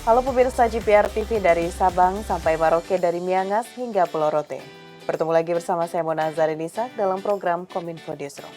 Halo pemirsa GPR TV dari Sabang sampai Merauke, dari Miangas hingga Pulau Rote. Bertemu lagi bersama saya Mona Zarinisa dalam program Kominfo Newsroom.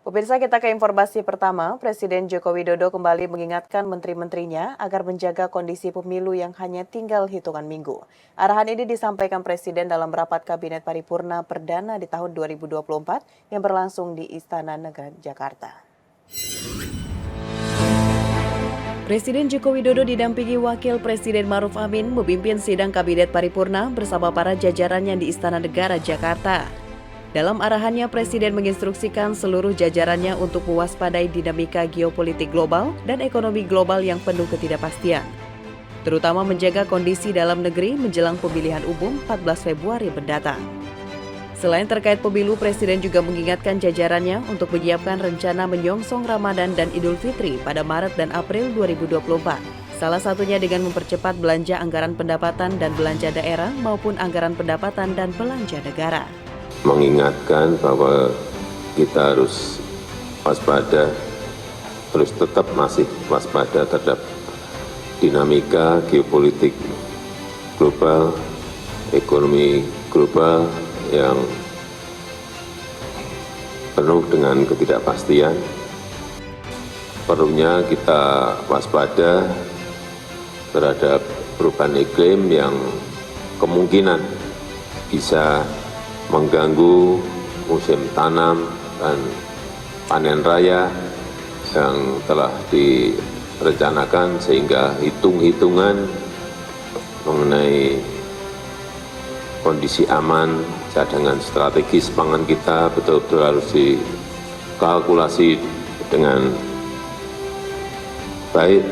Pemirsa, kita ke informasi pertama. Presiden Joko Widodo kembali mengingatkan menteri-menterinya agar menjaga kondisi pemilu yang hanya tinggal hitungan minggu. Arahan ini disampaikan Presiden dalam rapat Kabinet Paripurna Perdana di tahun 2024 yang berlangsung di Istana Negara Jakarta. Presiden Joko Widodo didampingi Wakil Presiden Maruf Amin memimpin sidang Kabinet Paripurna bersama para jajarannya di Istana Negara Jakarta. Dalam arahannya, Presiden menginstruksikan seluruh jajarannya untuk mewaspadai dinamika geopolitik global dan ekonomi global yang penuh ketidakpastian, terutama menjaga kondisi dalam negeri menjelang pemilihan umum 14 Februari mendatang. Selain terkait pemilu, Presiden juga mengingatkan jajarannya untuk menyiapkan rencana menyongsong Ramadan dan Idul Fitri pada Maret dan April 2024. Salah satunya dengan mempercepat belanja anggaran pendapatan dan belanja daerah maupun anggaran pendapatan dan belanja negara. Mengingatkan bahwa kita harus waspada, terus tetap masih waspada terhadap dinamika geopolitik global, ekonomi global yang penuh dengan ketidakpastian. Perlunya kita waspada terhadap perubahan iklim yang kemungkinan bisa mengganggu musim tanam dan panen raya yang telah direncanakan, sehingga hitung-hitungan mengenai kondisi aman cadangan strategis pangan kita betul-betul harus dikalkulasi dengan baik.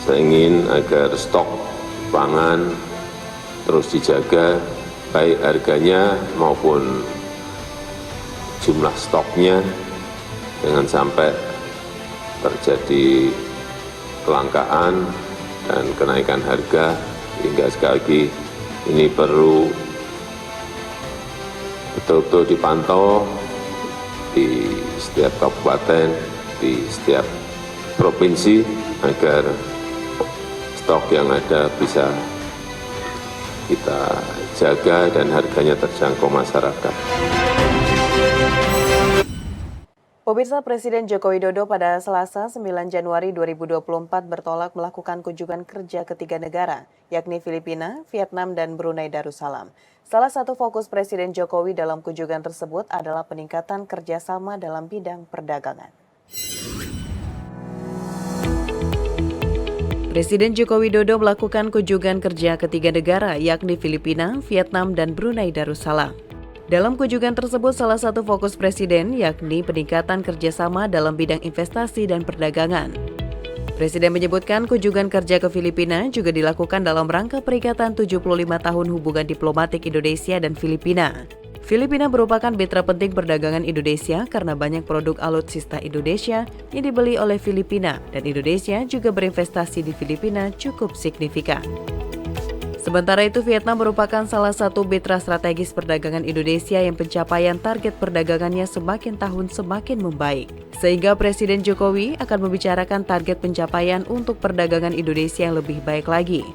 Saya ingin agar stok pangan terus dijaga, baik harganya maupun jumlah stoknya, jangan sampai terjadi kelangkaan dan kenaikan harga. Hingga sekali lagi ini perlu betul-betul dipantau di setiap kabupaten, di setiap provinsi, agar stok yang ada bisa kita jaga dan harganya terjangkau masyarakat. Pemirsa, Presiden Joko Widodo pada Selasa 9 Januari 2024 bertolak melakukan kunjungan kerja ke 3 negara, yakni Filipina, Vietnam, dan Brunei Darussalam. Salah satu fokus Presiden Jokowi dalam kunjungan tersebut adalah peningkatan kerjasama dalam bidang perdagangan. Presiden Joko Widodo melakukan kunjungan kerja ke 3 negara, yakni Filipina, Vietnam, dan Brunei Darussalam. Dalam kunjungan tersebut, salah satu fokus Presiden yakni peningkatan kerjasama dalam bidang investasi dan perdagangan. Presiden menyebutkan kunjungan kerja ke Filipina juga dilakukan dalam rangka peringatan 75 tahun hubungan diplomatik Indonesia dan Filipina. Filipina merupakan mitra penting perdagangan Indonesia karena banyak produk alutsista Indonesia yang dibeli oleh Filipina, dan Indonesia juga berinvestasi di Filipina cukup signifikan. Sementara itu, Vietnam merupakan salah satu mitra strategis perdagangan Indonesia yang pencapaian target perdagangannya semakin tahun semakin membaik. Sehingga Presiden Jokowi akan membicarakan target pencapaian untuk perdagangan Indonesia yang lebih baik lagi.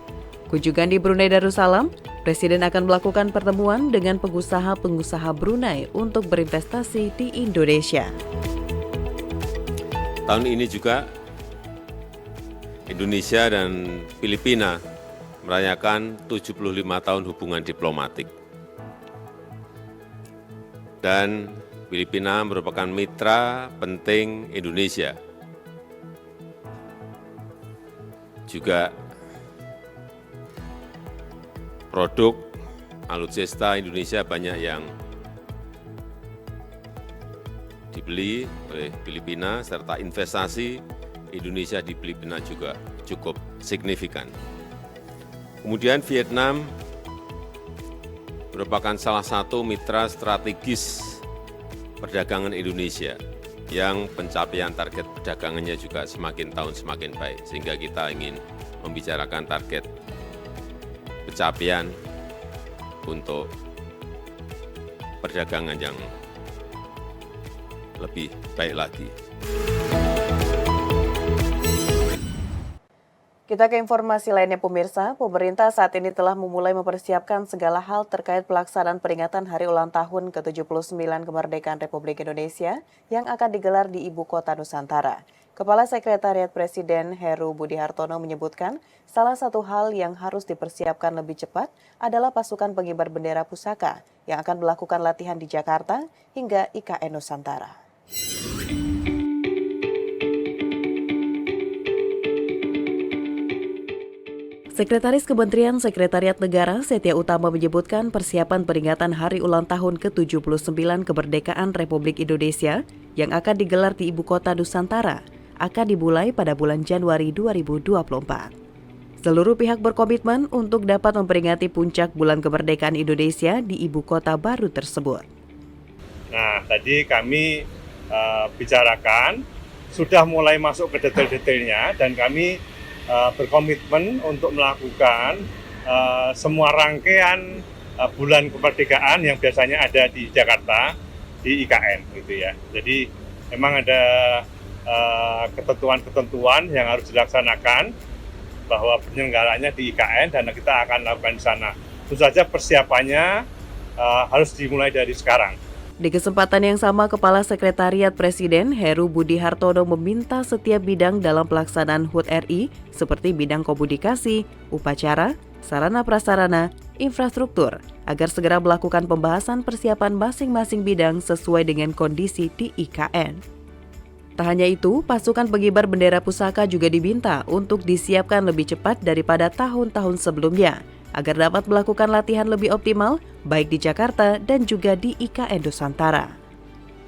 Kunjungan di Brunei Darussalam, Presiden akan melakukan pertemuan dengan pengusaha-pengusaha Brunei untuk berinvestasi di Indonesia. Tahun ini juga Indonesia dan Filipina merayakan 75 tahun hubungan diplomatik. Dan Filipina merupakan mitra penting Indonesia. Juga produk alutsista Indonesia banyak yang dibeli oleh Filipina, serta investasi Indonesia di Filipina juga cukup signifikan. Kemudian Vietnam merupakan salah satu mitra strategis perdagangan Indonesia yang pencapaian target perdagangannya juga semakin tahun semakin baik. Sehingga kita ingin membicarakan target pencapaian untuk perdagangan yang lebih baik lagi. Kita ke informasi lainnya pemirsa, pemerintah saat ini telah memulai mempersiapkan segala hal terkait pelaksanaan peringatan Hari Ulang Tahun ke-79 Kemerdekaan Republik Indonesia yang akan digelar di Ibu Kota Nusantara. Kepala Sekretariat Presiden Heru Budi Hartono menyebutkan salah satu hal yang harus dipersiapkan lebih cepat adalah pasukan pengibar bendera pusaka yang akan melakukan latihan di Jakarta hingga IKN Nusantara. Sekretaris Kementerian Sekretariat Negara Setia Utama menyebutkan persiapan peringatan Hari Ulang Tahun ke-79 Kemerdekaan Republik Indonesia yang akan digelar di Ibu Kota Nusantara akan dimulai pada bulan Januari 2024. Seluruh pihak berkomitmen untuk dapat memperingati puncak bulan kemerdekaan Indonesia di Ibu Kota baru tersebut. Nah, tadi kami bicarakan, sudah mulai masuk ke detail-detailnya dan kami berkomitmen untuk melakukan semua rangkaian bulan kemerdekaan yang biasanya ada di Jakarta di IKN gitu ya. Jadi memang ada ketentuan-ketentuan yang harus dilaksanakan bahwa penyelenggaranya di IKN dan kita akan lakukan di sana. Tentu saja persiapannya harus dimulai dari sekarang. Di kesempatan yang sama, Kepala Sekretariat Presiden Heru Budi Hartono meminta setiap bidang dalam pelaksanaan HUT RI seperti bidang komunikasi, upacara, sarana prasarana, infrastruktur, agar segera melakukan pembahasan persiapan masing-masing bidang sesuai dengan kondisi di IKN. Tak hanya itu, pasukan pengibar bendera pusaka juga diminta untuk disiapkan lebih cepat daripada tahun-tahun sebelumnya, agar dapat melakukan latihan lebih optimal baik di Jakarta dan juga di IKN Nusantara.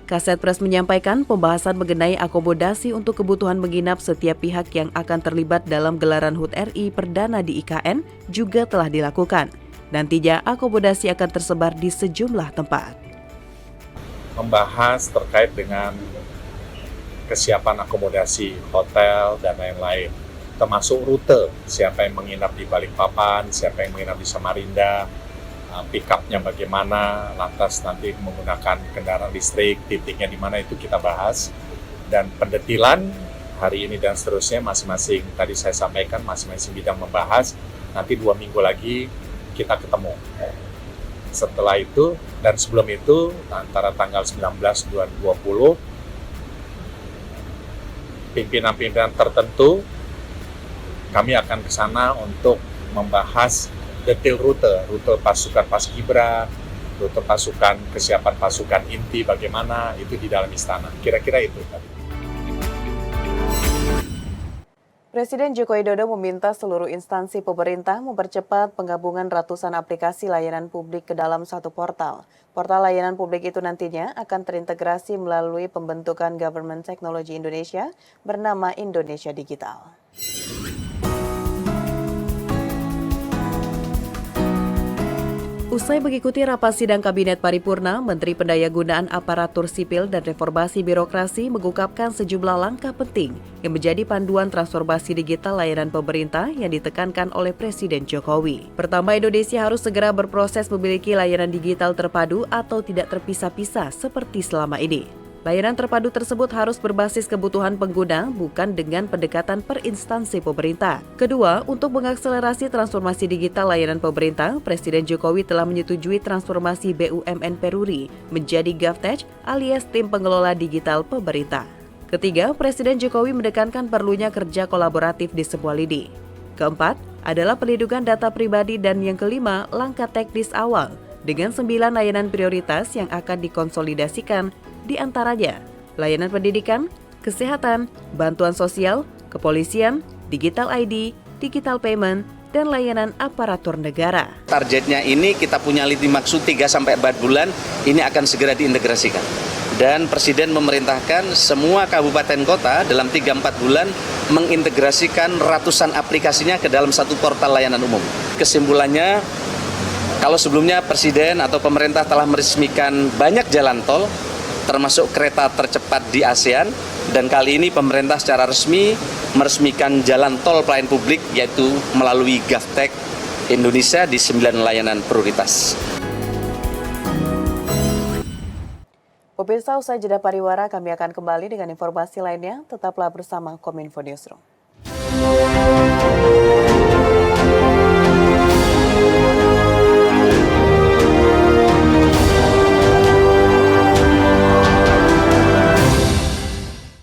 Kasetpres menyampaikan pembahasan mengenai akomodasi untuk kebutuhan menginap setiap pihak yang akan terlibat dalam gelaran HUT RI perdana di IKN juga telah dilakukan. Nantinya akomodasi akan tersebar di sejumlah tempat. Membahas terkait dengan kesiapan akomodasi, hotel, dan lain-lain. Termasuk rute, siapa yang menginap di Balikpapan, siapa yang menginap di Samarinda, pick-up-nya bagaimana, lantas nanti menggunakan kendaraan listrik, titiknya di mana itu kita bahas. Dan pendetilan hari ini dan seterusnya masing-masing, tadi saya sampaikan masing-masing bidang membahas, nanti 2 minggu lagi kita ketemu. Setelah itu dan sebelum itu, antara tanggal 19 dan 20, pimpinan-pimpinan tertentu kami akan ke sana untuk membahas detail rute pasukan Paskibra, rute pasukan, kesiapan pasukan inti bagaimana, itu di dalam istana. Kira-kira itu. Presiden Joko Widodo meminta seluruh instansi pemerintah mempercepat penggabungan ratusan aplikasi layanan publik ke dalam satu portal. Portal layanan publik itu nantinya akan terintegrasi melalui pembentukan Government Technology Indonesia bernama Indonesia Digital. Usai mengikuti rapat sidang Kabinet Paripurna, Menteri Pendayagunaan Aparatur Sipil dan Reformasi Birokrasi mengungkapkan sejumlah langkah penting yang menjadi panduan transformasi digital layanan pemerintah yang ditekankan oleh Presiden Jokowi. Pertama, Indonesia harus segera berproses memiliki layanan digital terpadu atau tidak terpisah-pisah seperti selama ini. Layanan terpadu tersebut harus berbasis kebutuhan pengguna, bukan dengan pendekatan per instansi pemerintah. Kedua, untuk mengakselerasi transformasi digital layanan pemerintah, Presiden Jokowi telah menyetujui transformasi BUMN Peruri menjadi GovTech alias Tim Pengelola Digital Pemerintah. Ketiga, Presiden Jokowi menekankan perlunya kerja kolaboratif di semua lini. Keempat, adalah perlindungan data pribadi dan yang kelima, langkah teknis awal dengan 9 layanan prioritas yang akan dikonsolidasikan, di antaranya layanan pendidikan, kesehatan, bantuan sosial, kepolisian, digital ID, digital payment, dan layanan aparatur negara. Targetnya ini kita punya lini maksud 3-4 bulan ini akan segera diintegrasikan. Dan Presiden memerintahkan semua kabupaten kota dalam 3-4 bulan mengintegrasikan ratusan aplikasinya ke dalam satu portal layanan umum. Kesimpulannya, kalau sebelumnya Presiden atau pemerintah telah meresmikan banyak jalan tol, termasuk kereta tercepat di ASEAN, dan kali ini pemerintah secara resmi meresmikan jalan tol pelayanan publik yaitu melalui GovTech Indonesia di 9 layanan prioritas. Pemirsa, usai jeda pariwara, kami akan kembali dengan informasi lainnya. Tetaplah bersama Kominfo Newsroom.